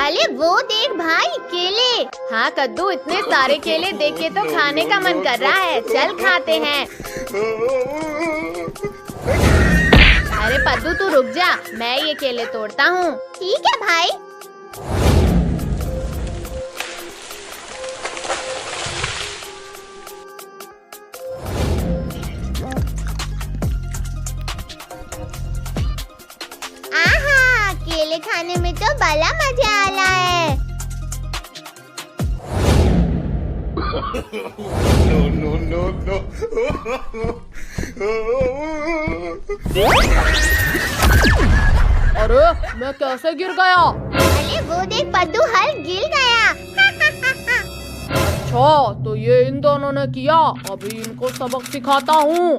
अरे वो देख भाई, केले। हाँ कद्दू, इतने सारे केले देख के तो खाने का मन कर रहा है। चल खाते हैं। अरे पद्दू तू रुक जा, मैं ये केले तोड़ता हूँ। ठीक है भाई। आहा, केले खाने में तो बड़ा मजा आ रहा है। No, no, no, no. अरे मैं कैसे गिर गया? अरे वो देख पद्दू, हल गिर गया। अच्छा, तो ये इन दोनों ने किया। अभी इनको सबक सिखाता हूँ।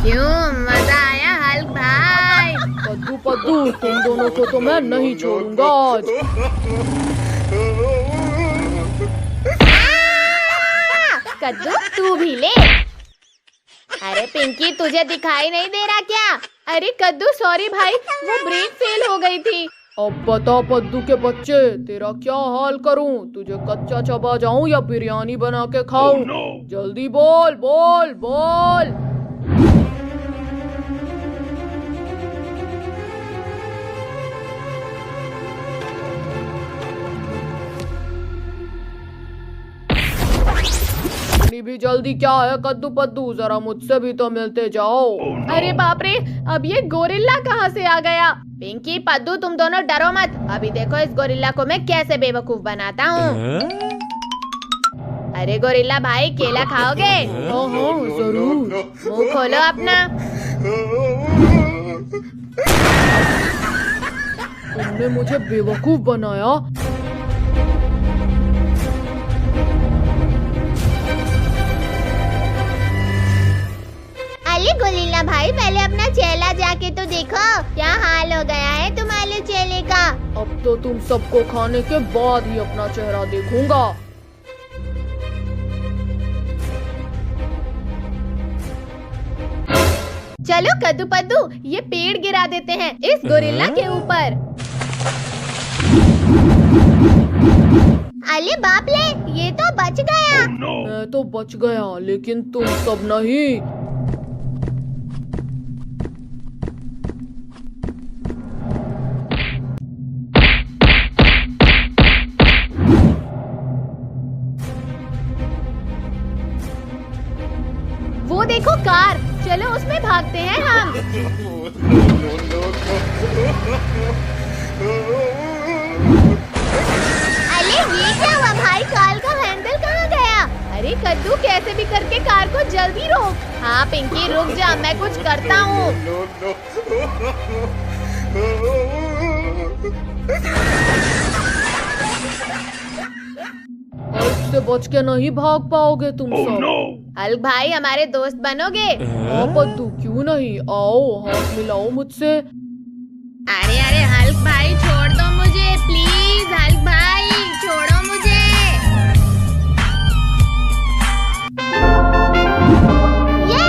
क्यों, मजा आया हल्क भाई? पद्दू पद्दू, तुम दोनों को तो मैं नहीं छोड़ूंगा आज। कद्दू तू भी ले। अरे पिंकी, तुझे दिखाई नहीं दे रहा क्या? अरे कद्दू सॉरी भाई, वो ब्रेक फेल हो गई थी। अब बता पद्दू के बच्चे, तेरा क्या हाल करूं? तुझे कच्चा चबा जाऊं या बिरयानी बना के खाऊं? जल्दी बोल बोल बोल। भी जल्दी क्या है कद्दू पद्दू, जरा मुझसे भी तो मिलते जाओ। अरे बाप रे, अब ये गोरिल्ला कहाँ से आ गया? पिंकी पद्दू तुम दोनों डरो मत। अभी देखो इस गोरिल्ला को मैं कैसे बेवकूफ बनाता हूँ। अरे गोरिल्ला भाई, केला खाओगे? हाँ हाँ जरूर। मुंह खोलो अपना। तुमने मुझे बेवकूफ बनाया। अरे गोरिल्ला भाई, पहले अपना चेहरा जाके तो देखो, क्या हाल हो गया है तुम्हारे चेहरे का। अब तो तुम सबको खाने के बाद ही अपना चेहरा देखूंगा। चलो कद्दू पद्दू, ये पेड़ गिरा देते हैं इस गोरिल्ला के ऊपर। अरे बाप रे, ये तो बच गया। मैं तो बच गया, लेकिन तुम सब नहीं। वो देखो कार, चलो उसमें भागते हैं हम। अरे ये क्या हुआ भाई, कार का हैंडल कहाँ गया? अरे कद्दू, कैसे भी करके कार को जल्दी रोक। हाँ पिंकी रुक जा, मैं कुछ करता हूँ। इससे बच के नहीं भाग पाओगे तुम सब। हल्क भाई, हमारे दोस्त बनोगे? हाँ पद्दू, क्यों नहीं, आओ हाथ मिलाओ मुझसे। अरे अरे हल्क भाई, छोड़ दो मुझे प्लीज। हल्क भाई छोड़ो मुझे। ये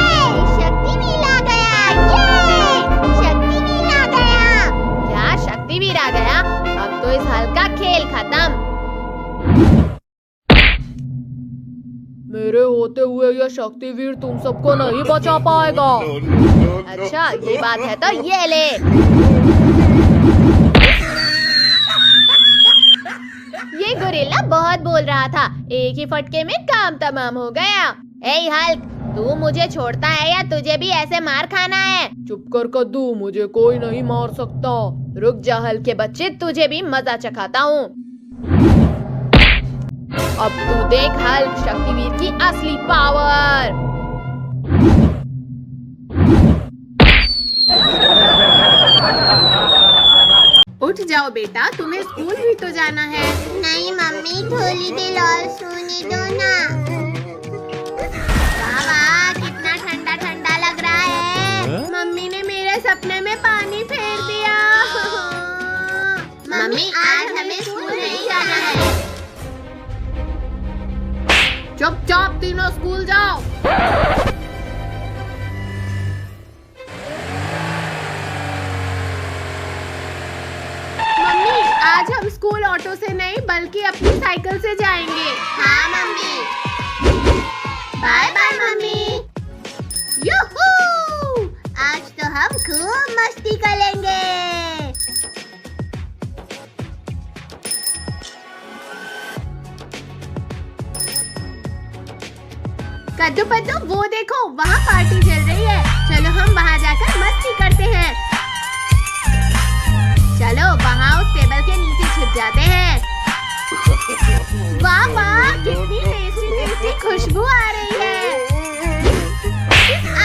शक्तिवीर आ गया। ये शक्तिवीर आ गया। क्या शक्तिवीर आ गया? अब तो इस हल्क का खेल खत्म। मेरे होते हुए यह शक्तिवीर तुम सबको नहीं बचा पाएगा। अच्छा ये बात है तो ये ले। ये गोरिल्ला बहुत बोल रहा था, एक ही फटके में काम तमाम हो गया। ए हल्क, तू मुझे छोड़ता है या तुझे भी ऐसे मार खाना है? चुप कर कद्दू, मुझे कोई नहीं मार सकता। रुक जा हल्क के बच्चे, तुझे भी मजा चखाता हूँ। अब तू देख हल्क, शक्तिवीर की असली पावर। उठ जाओ बेटा, तुम्हें स्कूल भी तो जाना है। नहीं मम्मी, थोड़ी देर और सोने दो ना। वाह कितना ठंडा ठंडा लग रहा है। मम्मी ने मेरे सपने में पानी फेर दिया। मम्मी आज हमें स्कूल नहीं जाना है। चुपचाप तीनों स्कूल जाओ। ऑटो से नहीं बल्कि अपनी साइकिल से जाएंगे। हाँ mummy. Bye bye mummy. Yoohoo! आज तो हम खूब मस्ती करेंगे। कद्दू पद्दू वो देखो वहाँ पार्टी चल रही है। चलो हम वहाँ जाकर मस्ती करते हैं। चलो वहाँ उस टेबल के नीचे छिप जाते हैं। वाह वाह कितनी टेस्टी टेस्टी खुशबू आ रही है।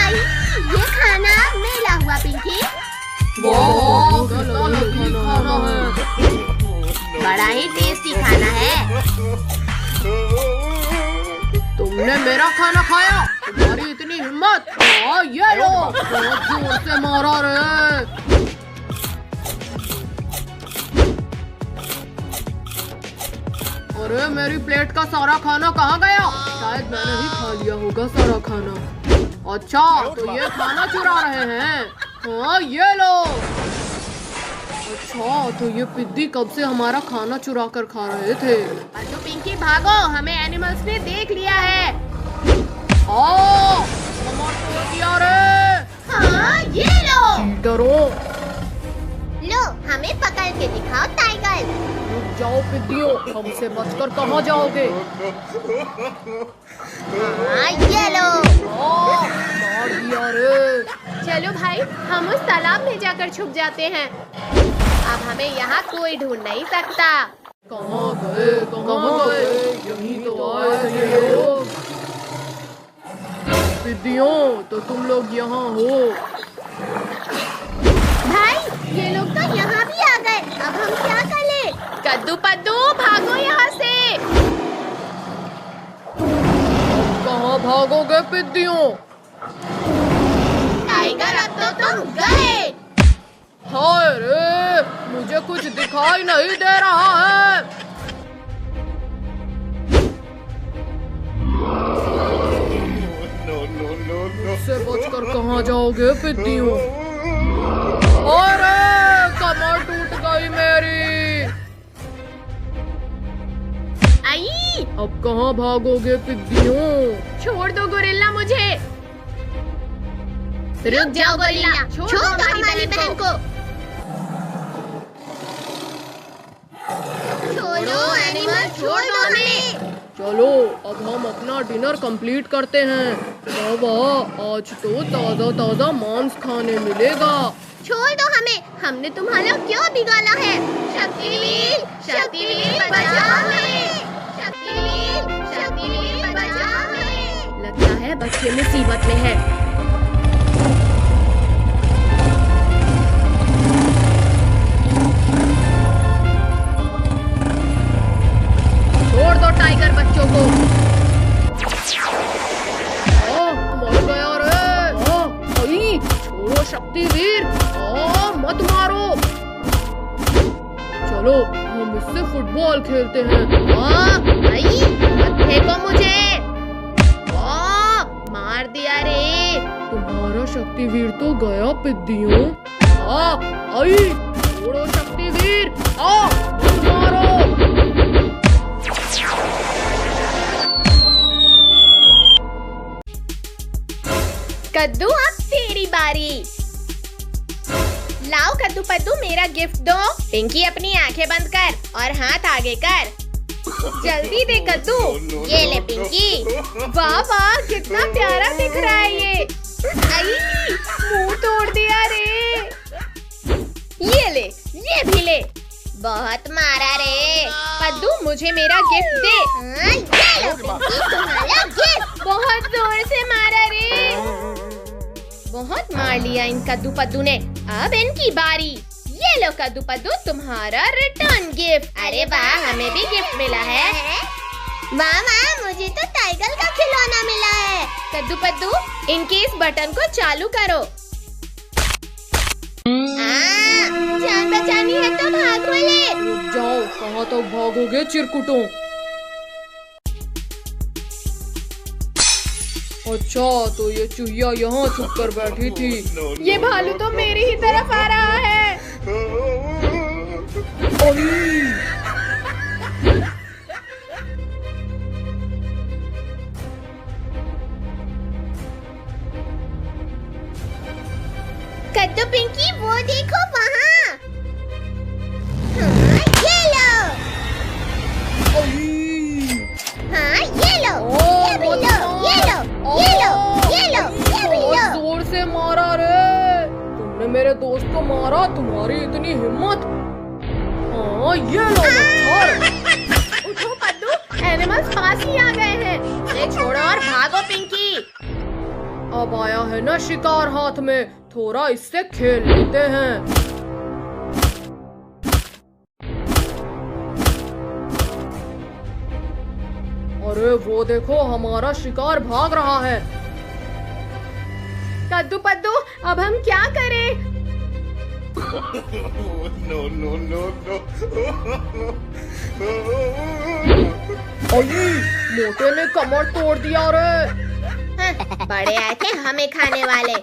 आई ये खाना मेरा हुआ पिंकी। वाह कितना लजीज खाना है। बड़ा ही टेस्टी खाना है। तुमने मेरा खाना खाया, तुम्हारी इतनी हिम्मत। हाँ ये लो, बहुत जोर से मारा रे। अरे मेरी प्लेट का सारा खाना कहाँ गया? शायद मैंने ही खा लिया होगा सारा खाना। अच्छा तो ये खाना चुरा रहे हैं। हाँ ये लो। अच्छा तो ये पिद्दी कब से हमारा खाना चुरा कर खा रहे थे। पद्दू पिंकी भागो, हमें एनिमल्स ने देख लिया है। हाँ टमाटर दिया रे। हाँ ये लो। चीटरों, लो हमें पकड़ के दिखाओ टाइगर। रुक जाओ पिद्दियों, हमसे बचकर कहाँ जाओगे। हाँ ये लो। मार दिया रे। चलो भाई हम उस तालाब में जाकर छुप जाते हैं। अब हमें यहाँ कोई ढूंढ नहीं सकता। कहाँ गए कहाँ गए, यहीं तो आए थे ये लोग। पिद्दियों तो तुम लोग यहाँ हो। भाई ये लोग तो यहाँ भी आ गए। अब हम क्या करें? कद्दू पद्दू भागो यहाँ से। कहाँ भागोगे पिद्दियों। टाइगर अब तो तुम गए। हाय रे, मुझे कुछ दिखाई नहीं दे रहा है। इससे बचकर कहाँ जाओगे पिद्दियों। अरे कमर टूट गई मेरी। आई अब कहाँ भागोगे पिद्दियों। छोड़ दो गोरिल्ला मुझे। रुक जाओ गोरिल्ला, छोड़ दो हमारी बहन को। छोड़ो एनिमल, छोड़ दो हमें। चलो अब हम अपना डिनर कंप्लीट करते हैं। बाबा आज तो ताजा ताजा मांस खाने मिलेगा। छोड़ दो हमें, हमने तुम्हारा क्यों बिगाड़ा है। शक्तिवीर, शक्तिवीर बचा हमें। शक्तिवीर, शक्तिवीर बचा हमें। लगता है बच्चे मुसीबत में है। छोड़ दो टाइगर बच्चों को। मर गया रे। आई छोड़ो शक्तिवीर, मत मारो। चलो हम इससे फुटबॉल खेलते हैं। आई मत फेंको मुझे। मार दिया रे। तुम्हारा शक्तिवीर तो गया पिद्दियों। आई छोड़ो शक्तिवीर, मत मारो। कद्दू अब तेरी बारी। लाओ कद्दू पद्दू मेरा गिफ्ट दो। पिंकी अपनी आंखें बंद कर और हाथ आगे कर। जल्दी दे कद्दू। ये ले पिंकी। वाह वाह कितना प्यारा दिख रहा है ये। आई मुंह तोड़ दिया रे। ये ले, ये भी ले। बहुत मारा रे। पद्दू मुझे मेरा गिफ्ट दे। हाँ, ये लो पिंकी तुम्हारा गिफ्ट। बहुत जोर से मारा रे। बहुत मार लिया इन कद्दू पद्दू ने। अब इनकी बारी। ये लो कद्दू पद्दू तुम्हारा रिटर्न गिफ्ट। अरे वाह हमें भी गिफ्ट मिला है। वाह वाह मुझे तो टाइगर का खिलौना मिला है। कद्दू पद्दू इनके इस बटन को चालू करो। जान बचानी है तो भागो ले। रुक जाओ, कहाँ तक भागोगे चिरकुटों। अच्छा तो ये चूहिया यहाँ छुप कर बैठी थी। ये भालू तो मेरी ही तरफ आ रहा है। कद्दू पिंकी वो देखो वहाँ। हाँ, ये लो। हाँ, ये लो। ये भी लो। ये लो। ये लो। ये लो। ये भी लो। जोर से मारा रे। तुमने मेरे दोस्त को मारा, तुम्हारी इतनी हिम्मत। हाँ, ये लो मच्छर। उठो पद्दू, एनिमल्स पास ही आ गए हैं। इसे छोड़ो और भागो पिंकी। अब आया है ना शिकार हाथ में, थोड़ा इससे खेल लेते हैं। अरे वो देखो, हमारा शिकार भाग रहा है। कद्दू पद्दू, अब हम क्या करें? No, no, no, no. Ali, मोटे ने कमर तोड़ दिया रे। हाँ, बड़े आए थे हमें खाने वाले।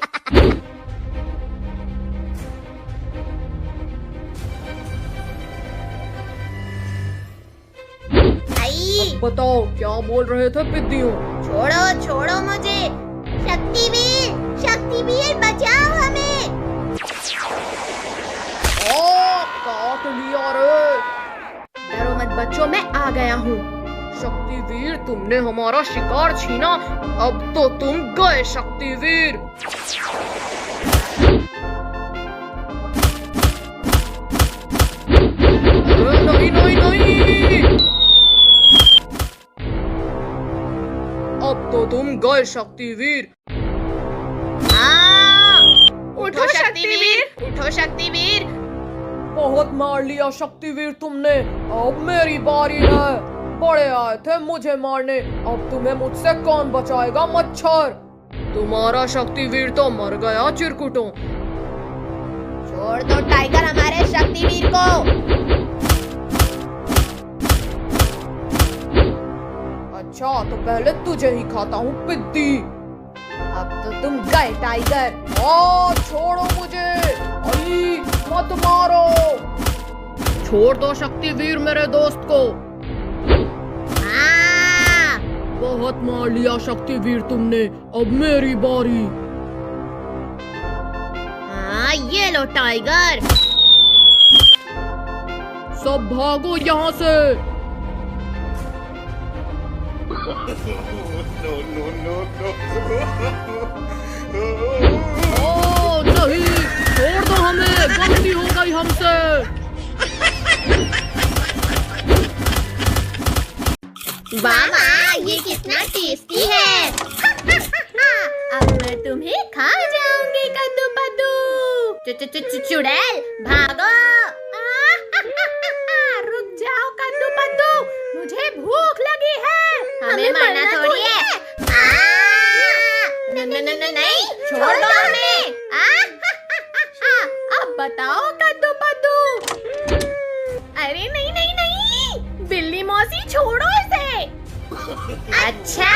आई, बताओ क्या बोल रहे थे पिद्दियों? छोड़ो छोड़ो मुझे। शक्तिवीर बचाओ हमें। काट लिया रे। डरो मत बच्चों, मैं आ गया हूँ। शक्तिवीर, तुमने हमारा शिकार छीना, अब तो तुम गए शक्तिवीर। नहीं नहीं नहीं, अब तो तुम गए शक्तिवीर। उठो शक्तिवीर, उठो शक्तिवीर। बहुत मार लिया शक्तिवीर तुमने, अब मेरी बारी है। बड़े आए थे मुझे मारने, अब तुम्हें मुझसे कौन बचाएगा मच्छर। तुम्हारा शक्तिवीर तो मर गया चिरकुटों। छोड़ दो टाइगर हमारे शक्तिवीर को। अच्छा, तो पहले तुझे ही खाता हूँ पिद्दी। अब तो तुम गए टाइगर। छोड़ो मुझे। अली, मत मारो। छोड़ दो शक्तिवीर मेरे दोस्त को। बहुत मार लिया शक्तिवीर तुमने, अब मेरी बारी। हाँ, ये लो टाइगर। सब भागो यहाँ से। No, no, no, no. नहीं, छोड़ दो हमें, गलती हो गई हमसे। वाह, ये कितना टेस्टी है। अब मैं तुम्हें खा जाऊंगी कद्दू पद्दू। चुड़ैल भागो। रुक जाओ कद्दू पद्दू, मुझे भूख लगी है। हमें मरना थोड़ी है। नहीं, छोड़ दो हमें। अब बताओ कद्दू पद्दू। अरे नहीं नहीं नहीं, बिल्ली मौसी छोड़ो इसे। अच्छा,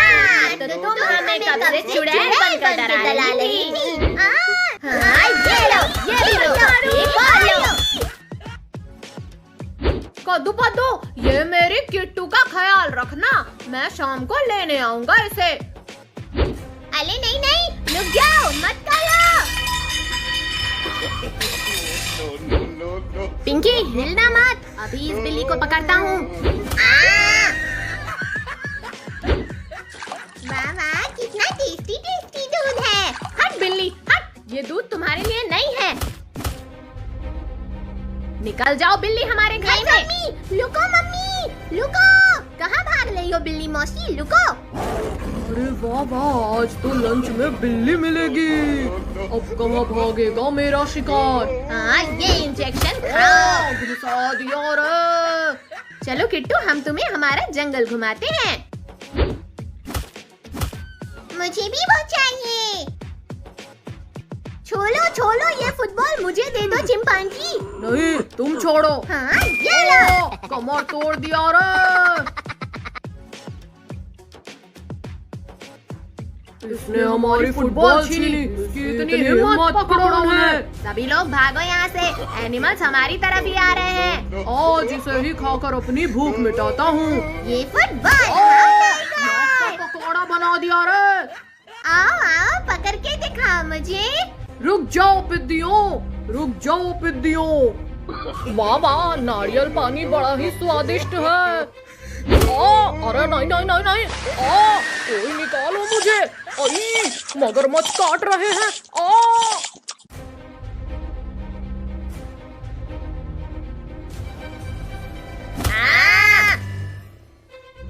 तो तुम हमें कब से चुड़ैल बनकर डरा रही थी। हाँ, ये लो, ये भी लो, एक और लो। कद्दू पद्दू, ये मेरी किट्टू का ख्याल रखना, मैं शाम को लेने आऊंगा इसे। अरे नहीं नहीं, रुक जाओ, मत खाओ। No, no, no, no. Pinky, हिलना मत, अभी इस बिल्ली को पकड़ता हूँ। वाह, कितना टेस्टी टेस्टी दूध है। हट बिल्ली हट, ये दूध तुम्हारे लिए नहीं है। निकल जाओ बिल्ली हमारे घर से। मम्मी, लुको मम्मी, लुको। कहाँ भाग रही हो बिल्ली मौसी, लुको। अरे वाह वाह, आज तो लंच में बिल्ली मिलेगी। अब कहाँ भागेगा मेरा शिकार। हाँ, ये इंजेक्शन खाओ। घुसा दिया रे। चलो किट्टू, हम तुम्हें हमारा जंगल घुमाते हैं। मुझे भी वो चाहिए। छोलो छोलो, ये फुटबॉल मुझे दे दो चिंपांजी। नहीं, तुम छोड़ो। हाँ, ये लो। कमर तोड़ दिया रे। इसने हमारी फुटबॉल छीनी, इसकी इतनी हिम्मत, पकड़ो हमें। सभी लोग भागो यहाँ से, एनिमल्स हमारी तरफ ही आ रहे हैं। आज इसे ही खाकर अपनी भूख मिटाता हूँ। ये फुटबॉल पकौड़ा बना दिया रे। आओ आओ, पकड़ के दिखाओ मुझे। रुक जाओ पिद्दियों, रुक जाओ पिद्दियों। वाह वाह, नारियल पानी बड़ा ही स्वादिष्ट है। अरे नहीं नहीं नहीं नहीं, कोई निकालो मुझे। मगरमच्छ काट रहे हैं।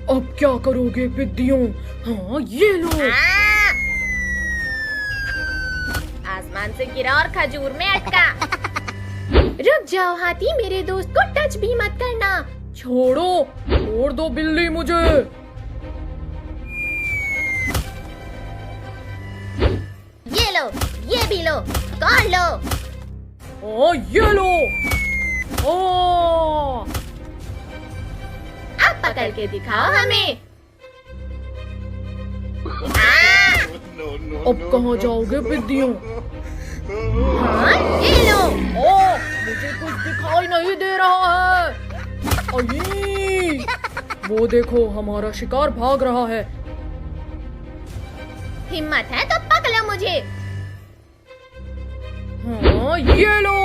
अब क्या करोगे पिद्दियों? हाँ ये लो। आसमान से गिरा और खजूर में अटका। रुक जाओ हाथी, मेरे दोस्त को टच भी मत करना। छोड़ो, छोड़ दो बिल्ली मुझे। ये लो, ये भी लो, कौन लो? ये लो। अब पकड़ के दिखाओ हमें। अब कहाँ जाओगे पिद्दियों? हाँ, ये लो। मुझे कुछ दिखाई नहीं दे रहा है। वो देखो, हमारा शिकार भाग रहा है। हिम्मत है तो पकड़ो मुझे। हाँ ये लो।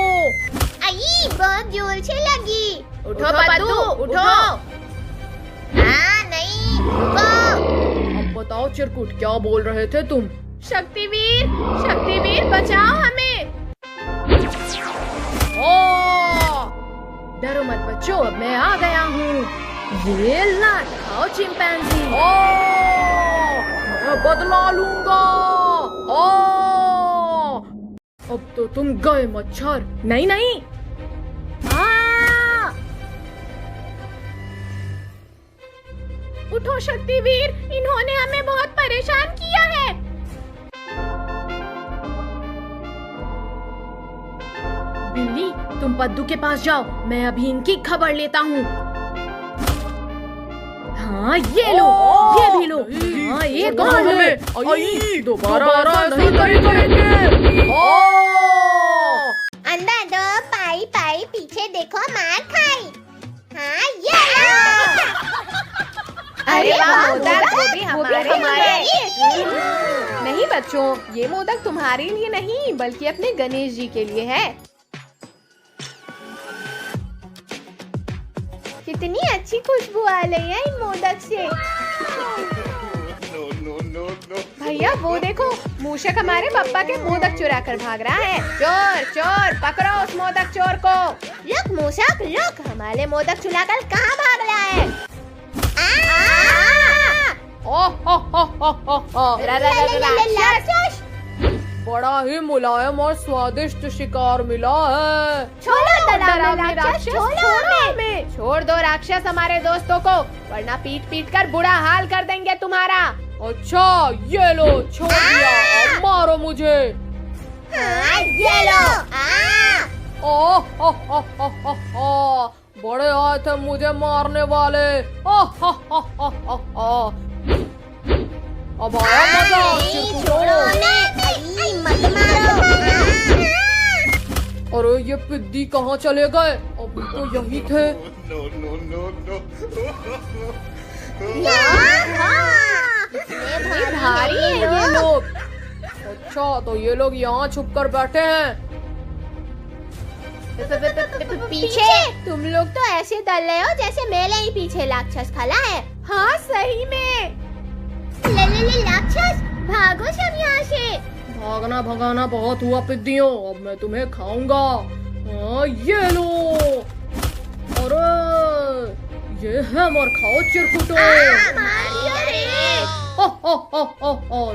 आई, बहुत जोर से लगी। उठो पद्दू, उठो। नहीं, रुको। अब बताओ चिरकुट, क्या बोल रहे थे तुम? शक्तिवीर, शक्तिवीर बचाओ हमें। डरो मत बच्चों, अब मैं आ गया हूँ। ये ला खाओ चिंपैंजी। मैं बदला लूंगा। अब तो तुम गए मच्छर। नहीं नहीं। उठो शक्तिवीर, इन्होंने हमें बहुत परेशान किया है। बिल्ली, तुम पद्दू के पास जाओ, मैं अभी इनकी खबर लेता हूँ। हाँ ये लो, ये भी लो। हाँ एक और लो। दोबारा नहीं करेंगे। अंदर दो, पाई पाई, पीछे देखो, मार खाई। हाँ ये लो। अरे वाह, मोदक, वो भी हमारे लिए। नहीं बच्चों, ये मोदक तुम्हारे लिए नहीं बल्कि अपने गणेश जी के लिए है। कितनी अच्छी खुशबू आ रही है इन मोदक से। भैया वो देखो, मूषक हमारे पापा के मोदक चुरा कर भाग रहा है। चोर चोर, पकड़ो उस मोदक चोर को। रुक मूषक, रुक। हमारे मोदक चुराकर कहाँ भाग रहा है? राक्षस! बड़ा ही मुलायम और स्वादिष्ट शिकार मिला है। छोड़ो डरावने राक्षस, छोड़ो हमें। छोड़ दो राक्षस हमारे दोस्तों को, वरना पीट पीट कर बुरा हाल कर देंगे तुम्हारा। अच्छा ये लो, छोड़ दिया। अब मारो मुझे। ये लो। बड़े आए थे मुझे मारने वाले। अब आया मजा। छोड़ो मत मारो। अरे ये पिद्दी कहाँ चले गए? अभी तो यही थे। भारी है ये लोग। अच्छा तो ये लोग यहाँ छुप कर बैठे हैं। पीछे तुम लोग तो ऐसे डर रहे हो जैसे मेरे ही पीछे राक्षस खड़ा है। हाँ सही में। ले राक्षस, भागो सब यहाँ से। भागना भगाना बहुत हुआ पिद्दियों, अब मैं तुम्हें खाऊंगा। ये लो। अरे ये है, मर खाओ चिरकुटो।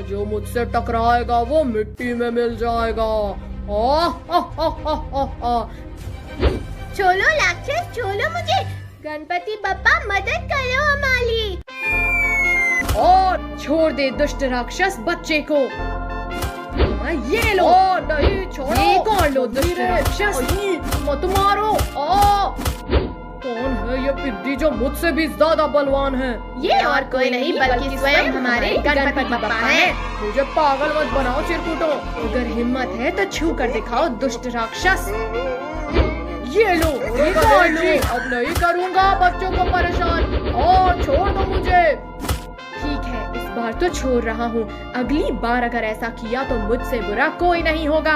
जो मुझसे टकराएगा वो मिट्टी में मिल जाएगा। छोड़ो राक्षस, छोड़ो मुझे। गणपति बप्पा मदद करो हमारी। और छोड़ दे दुष्ट राक्षस बच्चे को। ये लो। नहीं छोड़ो। ये कौन लो दुष्ट राक्षस, मत मारो। कौन है ये पिद्दी जो मुझसे भी ज्यादा बलवान है? ये और कोई नहीं बल्कि स्वयं हमारे गणपति बप्पा हैं। मुझे पागल मत बनाओ चिरकुटो। अगर हिम्मत है तो छू कर दिखाओ दुष्ट राक्षस। ये लो, अब नहीं करूँगा बच्चों को परेशान। और छोड़ दो मुझे। ठीक है, इस बार तो छोड़ रहा हूँ, अगली बार अगर ऐसा किया तो मुझसे बुरा कोई नहीं होगा।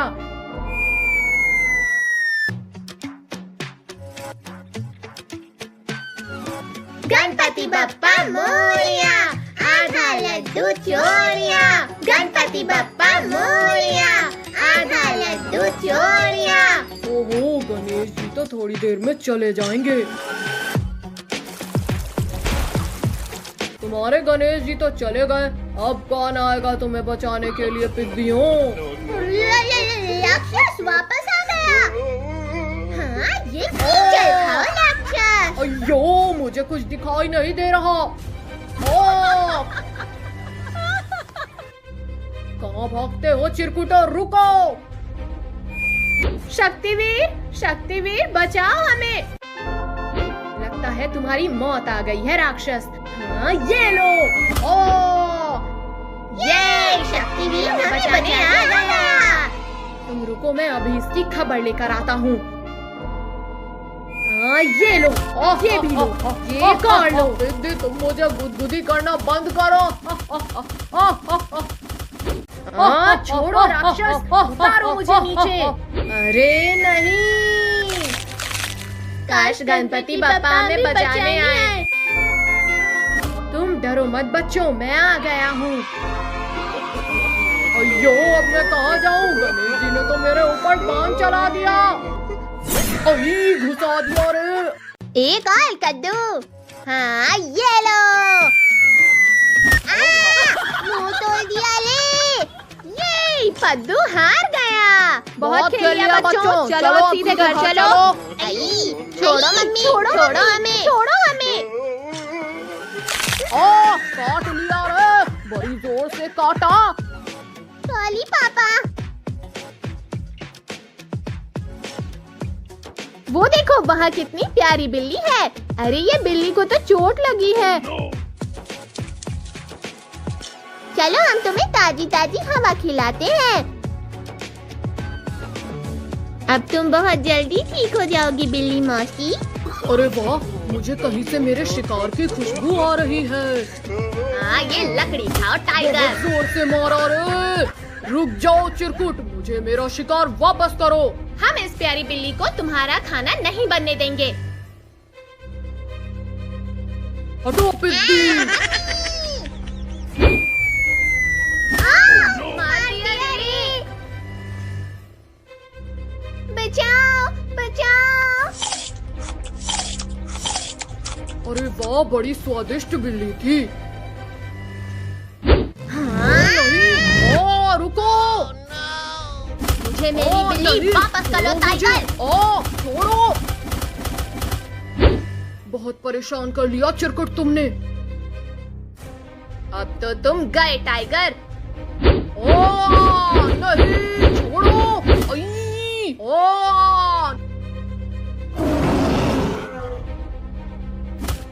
गणपति बप्पा मोरया, आधा लड्डू चोरिया। गणपति बप्पा मोरया, आधा लड्डू चोरिया। ओहो, गणेश जी तो थोड़ी देर में चले जाएंगे। तुम्हारे गणेश जी तो चले गए, अब कौन आएगा तुम्हें बचाने के लिए पिग्गियों? राक्षस वापस आ गया। हाँ, ये चल खाओ राक्षस। अयो, मुझे कुछ दिखाई नहीं दे रहा। ओ! कहाँ भागते हो चिरकुटा, रुको। शक्तिवीर बचाओ हमें। लगता है तुम्हारी मौत आ गई है राक्षस। हाँ, ये लो। ओ, ये शक्तिवीर हमें बचाने आ गया। तुम रुको, मैं अभी इसकी खबर लेकर आता हूँ। हाँ, ये लो, ये भी लो, ये कर लो। दीदी, तुम मुझे गुदगुदी करना बंद करो। हाँ, छोड़ो राक्षस, उतारो मुझे नीचे। अरे नहीं, काश गणपति बप्पा हमें बचाने आए। तुम डरो मत बच्चों, मैं आ गया हूँ। अयो, अब मैं कहाँ जाऊँ? गणेश जी ने तो मेरे ऊपर बाण चला दिया। अभी घुसा दिया रे। एक और कद्दू। हाँ, ये लो। मुंह तोड़ दिया रे। ये पद्दू हार गया। बहुत खेल लिया खेलिया बच्चों, चलो सीधे घर चलो। आई, छोड़ो मम्मी, छोड़ो हमें। छोड़ो हमें। काट लिया रे, बड़ी जोर से काटा। सॉरी पापा। वो देखो, वहाँ कितनी प्यारी बिल्ली है। अरे ये बिल्ली को तो चोट लगी है। चलो हम तुम्हें ताजी ताजी हवा खिलाते हैं। अब तुम बहुत जल्दी ठीक हो जाओगी बिल्ली मौसी। अरे वाह, मुझे कहीं से मेरे शिकार की खुशबू आ रही है। हाँ, ये लकड़ी खाओ बहुत टाइगर। जोर से मारा रे। रुक जाओ चिरकुट, मुझे मेरा शिकार वापस करो। हम इस प्यारी बिल्ली को तुम्हारा खाना नहीं बनने देंगे। हटो पिग्गी। मार दिया रे। बचाओ, बचाओ। अरे वाह, बड़ी स्वादिष्ट बिल्ली थी। ओ, रुको। मुझे मेरी बिल्ली वापस कर लो टाइगर। छोड़ो। बहुत परेशान कर लिया चिरकुट तुमने। अब तो तुम गए टाइगर। नहीं, छोड़ो। आई,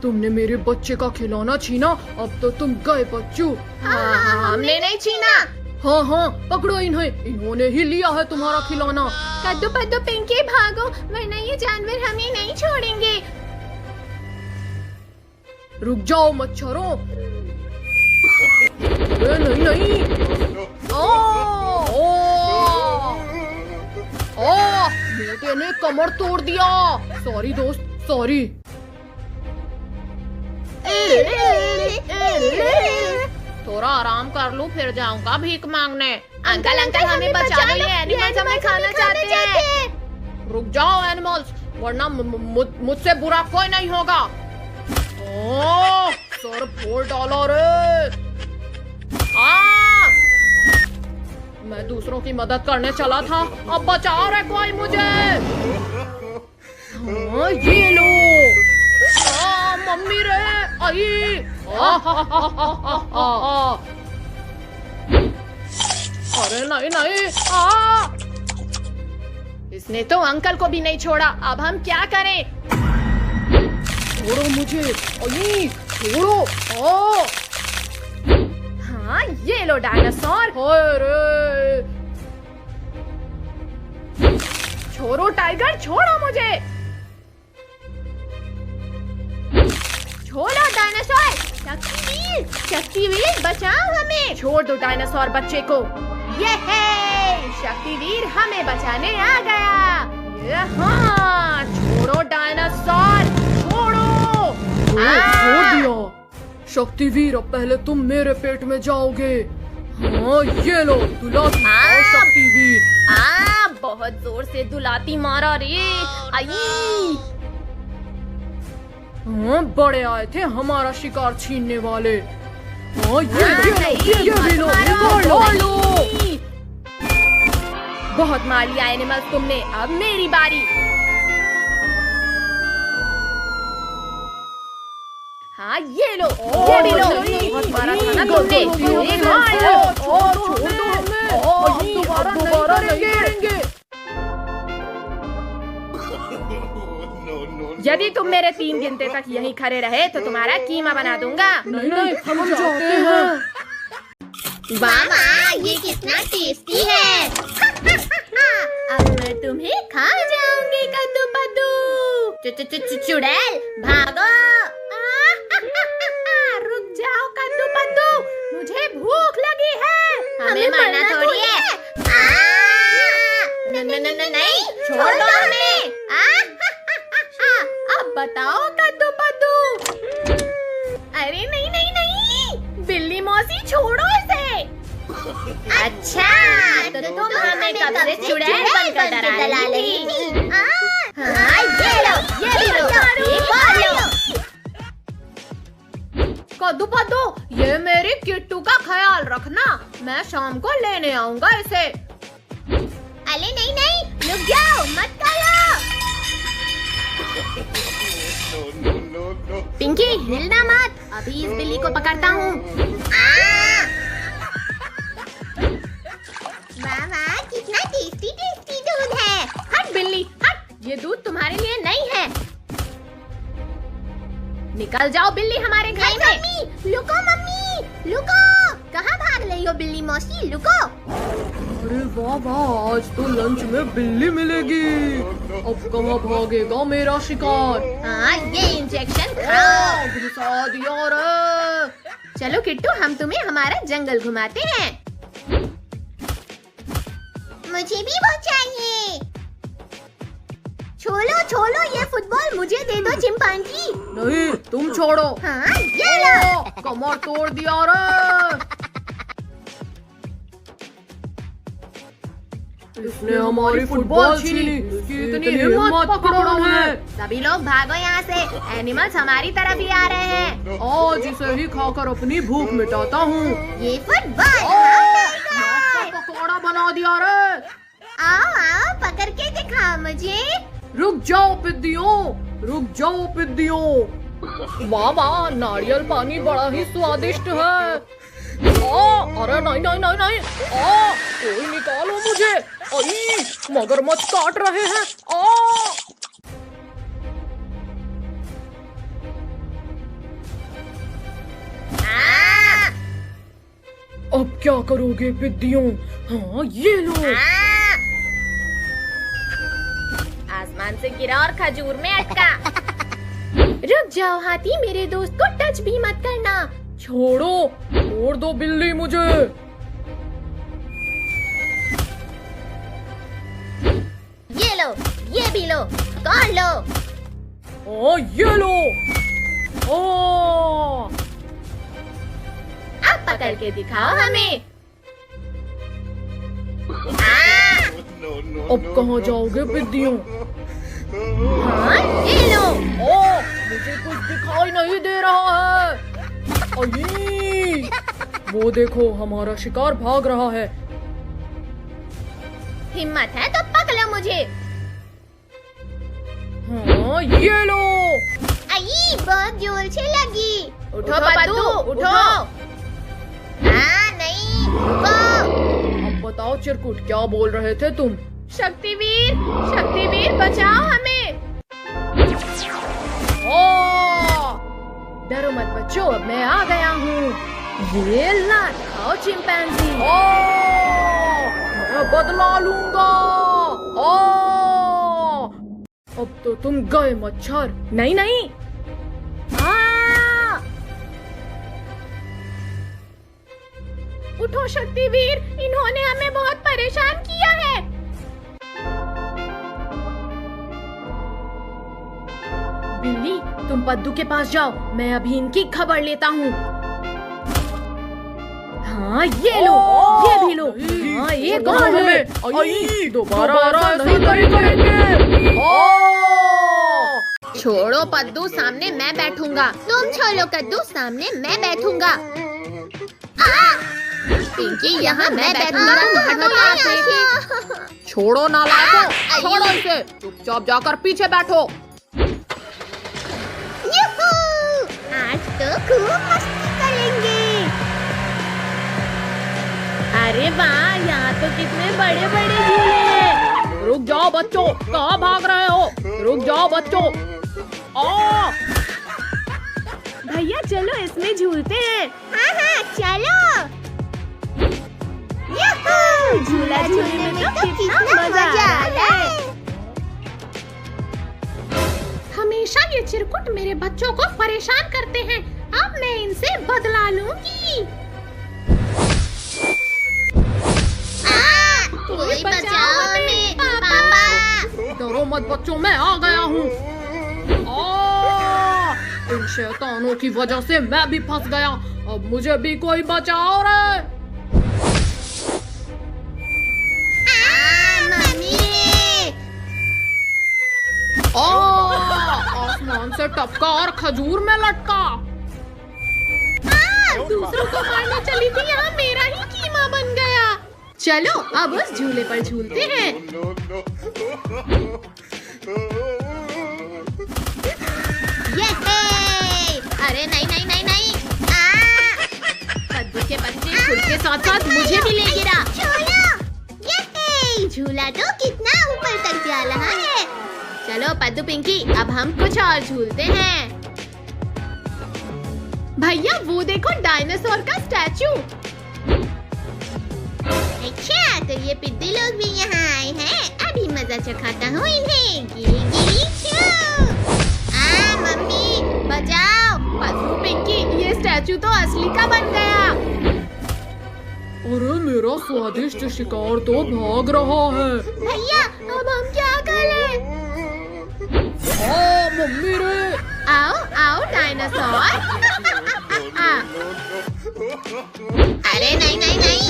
तुमने मेरे बच्चे का खिलौना छीना, अब तो तुम गए बच्चू। हाँ, हमने नहीं छीना। हाँ, पकड़ो इन्हें, इन्होंने ही लिया है तुम्हारा खिलौना। कद्दू पद्दू पिंकी भागो, वरना ये जानवर हमें नहीं छोड़ेंगे। रुक जाओ मच्छरों। अरे नहीं। बेटे ने कमर तोड़ दिया। सॉरी दोस्त, सॉरी। थोड़ा आराम कर लूं, फिर जाऊंगा भीख मांगने। अंकल हमें बचा लो, ये एनिमल्स हमें खाना चाहते हैं। रुक जाओ एनिमल्स, वरना मुझसे बुरा कोई नहीं होगा। सर फोड़ डाला रे। मैं दूसरों की मदद करने चला था, अब बचाओ रे कोई मुझे। ये लो। मम्मी रे, आई। अरे नहीं। इसने तो अंकल को भी नहीं छोड़ा। अब हम क्या करें? छोड़ो मुझे। आई, छोड़ो। हाँ, ये लो डायनासोर। अरे छोड़ो टाइगर, छोड़ो मुझे। छोड़ो डायनासोर। शक्तिवीर, शक्तिवीर बचाओ हमें। छोड़ दो डायनासोर बच्चे को। ये है शक्तिवीर हमें बचाने आ गया। हाँ, छोड़ो डायनासोर, छोड़ो। छोड़ दिया। शक्तिवीर, अब पहले तुम मेरे पेट में जाओगे। हाँ, ये लो दुलाती खाओ शक्तिवीर। बहुत जोर से दुलाती मारा रे। आई। हाँ, बड़े आए थे हमारा शिकार छीनने वाले। हाँ, ये भी लो, निकाल लो। बहुत मार लिया एनिमल्स तुमने, अब मेरी बारी। हाँ, ये लो, ये भी लो। बहुत मारा था ना तुमने, ये खा लो। छोड़ दो हमें। दोबारा नहीं गिरेंगे। यदि तुम मेरे 3 गिनते तक यहीं खड़े रहे तो तुम्हारा कीमा बना दूंगा। नहीं, हम जाते हैं। वाह वाह, ये कितना टेस्टी है। अब मैं तुम्हें खा जाऊंगी कद्दू पद्दू। चुड़ैल भागो। रुक जाओ कद्दू पद्दू, मुझे भूख लगी है। हमें मरना थोड़ी है। नहीं, छोड़ दो हमें। अब बताओ कद्दू पद्दू। अरे नहीं नहीं नहीं, बिल्ली मौसी छोड़ो इसे। अच्छा, तो तुम हमें कब से चुड़ैल बनकर डरा रही थी। हाँ, ये लो, ये भी लो, एक और लो। कद्दू पद्दू, ये मेरी किट्टू का ख्याल रखना, मैं शाम को लेने आऊंगा इसे। अरे नहीं नहीं, रुक जाओ, मत खाओ। पिंकी, हिलना मत, अभी इस बिल्ली को पकड़ता हूँ। वाह वाह, कितना टेस्टी टेस्टी दूध है। हट बिल्ली, हट, ये दूध तुम्हारे लिए नहीं है। निकल जाओ बिल्ली हमारे घर से। मम्मी, लुको मम्मी, लुको। कहाँ भाग रही हो बिल्ली मौसी, लुको। अरे वाह वाह, आज तो लंच में बिल्ली मिलेगी। अब कहाँ भागेगा मेरा शिकार। हाँ, ये इंजेक्शन खाओ। घुसा दिया रे। चलो किट्टू, हम तुम्हें हमारा जंगल घुमाते हैं। मुझे भी वो चाहिए। छोलो छोलो, ये फुटबॉल मुझे दे दो चिंपांजी। नहीं, तुम छोड़ो। हाँ, ये लो। कमर तोड़ दिया रे। इसने हमारी फुटबॉल छीनी। इसकी इतनी हिम्मत, पकड़ो हमें। सभी लोग भागो यहाँ से, एनिमल्स हमारी तरफ ही आ रहे हैं। आज इसे ही खाकर अपनी भूख मिटाता हूँ। ये फुटबॉल पकौड़ा बना दिया रे। आओ आओ, पकड़ के दिखाओ मुझे। रुक जाओ पिद्दियों, रुक जाओ पिद्दियों। वाह वाह, नारियल पानी बड़ा ही स्वादिष्ट है। अरे नहीं नहीं नहीं नहीं, कोई निकालो मुझे। आई, मगरमच्छ काट रहे हैं। अब क्या करोगे पिद्दियों? हाँ, ये लो। आसमान से गिरा और खजूर में अटका। रुक जाओ हाथी, मेरे दोस्त को टच भी मत करना। छोड़ो, छोड़ दो बिल्ली मुझे। ये लो, ये भी लो, कौन लो। ये लो। अब पकड़ के दिखाओ हमें। अब कहाँ जाओगे पिद्दियों? हाँ, ये लो। मुझे कुछ दिखाई नहीं दे रहा है। अये, वो देखो, हमारा शिकार भाग रहा है। हिम्मत है तो पकड़ो मुझे। हाँ, ये लो। आई, बहुत जोर से लगी। उठो पद्दू, उठो। नहीं, रुको। अब बताओ चिरकुट, क्या बोल रहे थे तुम? शक्तिवीर, शक्तिवीर बचाओ हमें। डरो मत बच्चों, अब मैं आ गया हूँ। ये ला, खाओ चिंपैंजी। मैं बदला लूंगा। अब तो तुम गए मच्छर। नहीं नहीं। उठो शक्तिवीर, इन्होंने हमें बहुत परेशान किया है। बिल्ली, तुम पद्दू के पास जाओ, मैं अभी इनकी खबर लेता हूँ। हाँ ये लो, ये भी लो। हाँ एक और लो। दोबारा नहीं करेंगे। छोड़ो पद्दू, सामने मैं बैठूंगा। तुम छोड़ो कद्दू, सामने मैं बैठूंगा। पिंकी यहाँ मैं बैठूंगा, तुम हटो यहाँ से। छोड़ो नालायकों, छोड़ो इसे, चुपचाप जाकर पीछे बैठो। यूहू! आज तो खूब मस्ती करेंगे। अरे वाह, यहाँ तो कितने बड़े बड़े झूले हैं। रुक जाओ बच्चों, कहाँ भाग रहे हो? रुक जाओ बच्चों। भैया चलो इसमें झूलते हैं। हाँ चलो। यूहू! झूला झूलने में तो कितना मजा आ रहा है। हमेशा ये चिरकुट मेरे बच्चों को परेशान करते हैं, अब मैं इनसे बदला लूंगी। कोई बचाओ हमें, पापा। डरो मत बच्चों, मैं आ गया हूँ। इन शैतानों की वजह से मैं भी फंस गया, अब मुझे भी कोई बचाओ रे। मम्मी! आसमान से टपका और खजूर में लटका। दूसरों को मारने चली थी, यहाँ मेरा ही कीमा बन गया। चलो अब उस झूले पर झूलते हैं। अरे नहीं नहीं नहीं नहीं। कद्दू के बच्चे खुद के साथ साथ मुझे भी ले गिरा। झूला तो कितना ऊपर तक जा रहा है। चलो पद्दू पिंकी, अब हम कुछ और झूलते हैं। भैया वो देखो, डायनासोर का स्टैचू। अच्छा तो ये पिद्दी लोग भी यहाँ आए हैं, अभी मजा चखाता हूँ इन्हें। गिरी गिरी छू। मम्मी बचाओ। पद्दू पिंकी, ये स्टैचू तो असली का बन गया। अरे मेरा स्वादिष्ट शिकार तो भाग रहा है। भैया अब हम क्या करें? मम्मी रे। आओ आओ डायनासोर। अरे नहीं नहीं नहीं।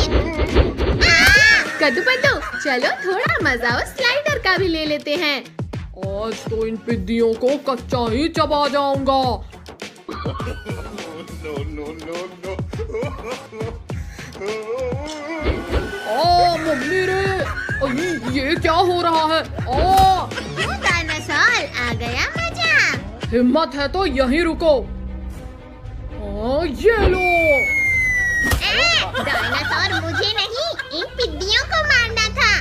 कद्दू पद्दू चलो थोड़ा मजा उस स्लाइडर का भी ले लेते हैं। आज तो इन पिद्दियों को कच्चा ही चबा जाऊंगा। मम्मी रे, ये क्या हो रहा है? क्यों डायनासोर, आ गया मजा। हिम्मत है तो यहीं रुको। ये लो। डायनासोर मुझे नहीं, इन पिद्दियों को मारना था।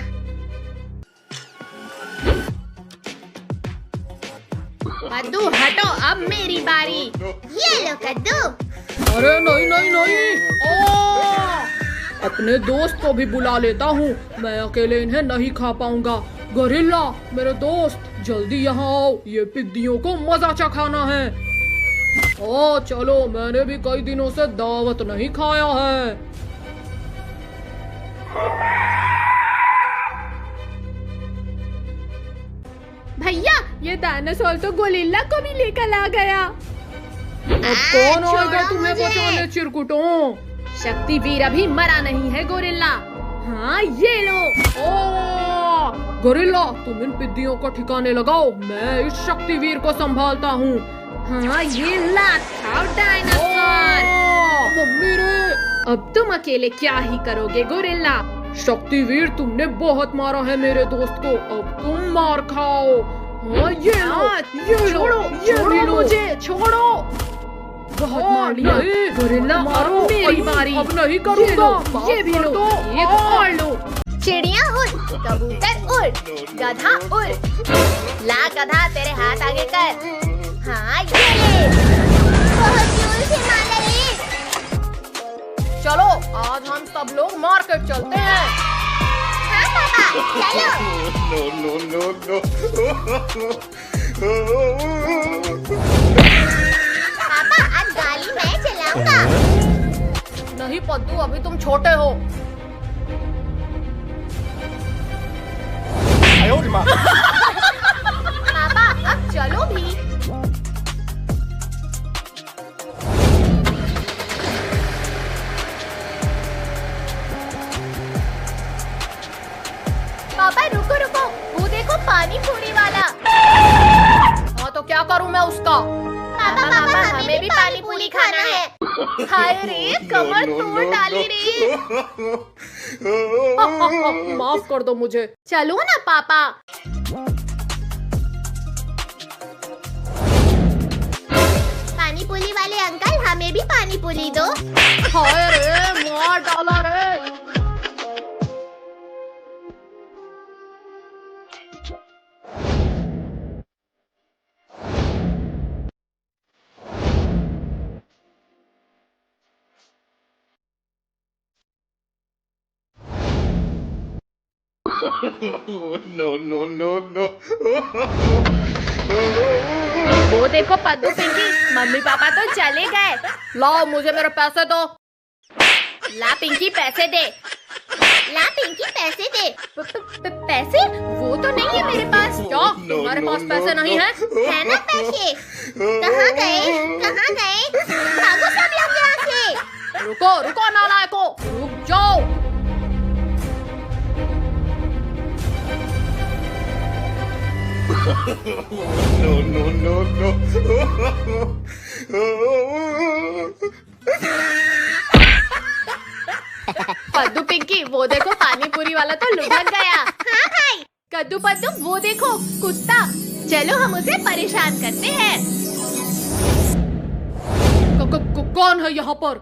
पद्दू हटो, अब मेरी बारी। ये लो कद्दू। अरे नहीं नहीं नहीं। अपने दोस्त को भी बुला लेता हूँ, मैं अकेले इन्हें नहीं खा पाऊंगा। गोरिल्ला मेरे दोस्त, जल्दी यहाँ आओ, ये पिद्दियों को मजा चखाना है। चलो, मैंने भी कई दिनों से दावत नहीं खाया है। भैया ये डायनासोर तो गोरिल्ला को भी लेकर आ गया। अब कौन आएगा तुम्हें बचाने चिरकुटों? शक्तिवीर अभी मरा नहीं है गोरिल्ला। हाँ ये लो। गोरिल्ला तुम इन पिद्दियों को ठिकाने लगाओ, मैं इस शक्तिवीर को संभालता हूँ। हाँ ये ला खाओ डायनासोर। मम्मी रे। अब तुम अकेले क्या ही करोगे गोरिल्ला? शक्तिवीर तुमने बहुत मारा है मेरे दोस्त को, अब तुम मार खाओ। ये लो, ये लो मुझे, छोड़ो। बहुत मार लिया। गोरिल्ला मारो, मेरी बारी। अब नहीं करूँगा। ये भी लो, एक और लो। चिड़िया उड़, कबूतर उड़, गधा उड़। ला गधा, तेरे हाथ आगे कर। हाँ ये ले, बहुत जोर से मारा ले। चलो आज हम सब लोग मार्केट चलते हैं। हाँ पापा चलो। पापा आज गाड़ी मैं चलाऊंगा। नहीं पद्दू, अभी तुम छोटे हो। पापा अब चलो भी। पापा रुको रुको, वो देखो पानी पूरी वाला। हाँ तो क्या करूँ मैं उसका? पापा पापा हमें भी पानी पूरी खाना है। हाय रे, कमर तोड़ डाली रे। माफ कर दो मुझे। चलो ना पापा। पानी पूरी वाले अंकल, हमें भी पानी पूरी दो। हाय रे, मार डाला रे। No, no, no, no. वो देखो पद्दू पिंकी, मम्मी पापा तो चले गए। लाओ मुझे मेरे पैसे दो। ला पिंकी पैसे दे। ला पिंकी पैसे दे। पैसे? वो तो नहीं है मेरे पास। क्या तुम्हारे पास पैसे नहीं है? है ना पैसे? कहाँ गए? कहाँ गए? भागो सब लोग यहाँ से। रुको रुको नालायको, रुक जाओ। No, no, no, no. पद्दू Pinky, वो देखो पानी पूरी वाला तो लुढ़क गया। हाँ भाई। कद्दू पद्दू, वो देखो कुत्ता। चलो हम उसे परेशान करते हैं। कौन है यहाँ पर?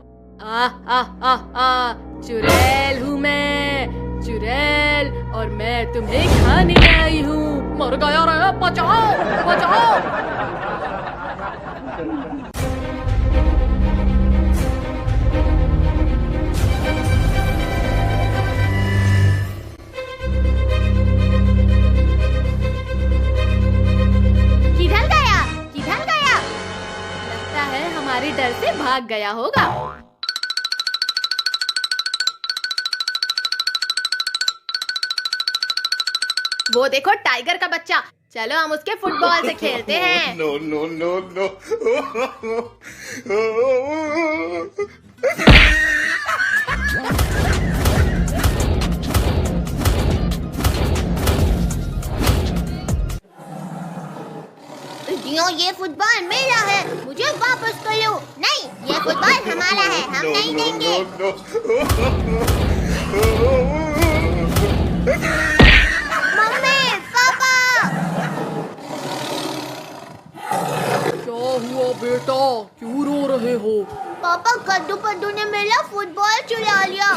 चुड़ैल हूँ मैं, चुड़ैल, और मैं तुम्हें खाने आई हूँ। मर गया रे, बचाओ बचाओ। किधर गया? किधर गया? लगता है हमारे डर से भाग गया होगा। वो देखो टाइगर का बच्चा। चलो हम उसके फुटबॉल से खेलते हैं। No, no, no, no. ये फुटबॉल मेरा है, मुझे वापस कर लो। नहीं, ये फुटबॉल हमारा है, हम नहीं देंगे। मम्मी, पापा। क्या हुआ बेटा, क्यों रो रहे हो? पापा, कद्दू पद्दू ने मेरा फुटबॉल चुरा लिया।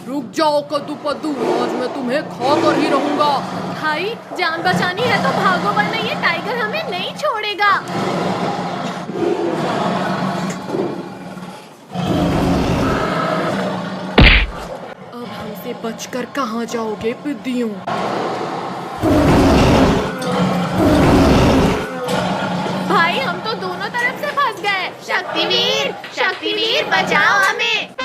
रुक जाओ कद्दू पद्दू, आज मैं तुम्हें खा कर ही रहूंगा। भाई जान बचानी है तो भागो, वरना ये टाइगर हमें नहीं छोड़ेगा। अब हमसे बचकर कहाँ जाओगे पिद्दियों? भाई हम तो दोनों तरफ से फंस गए। शक्तिवीर, शक्तिवीर बचाओ हमें।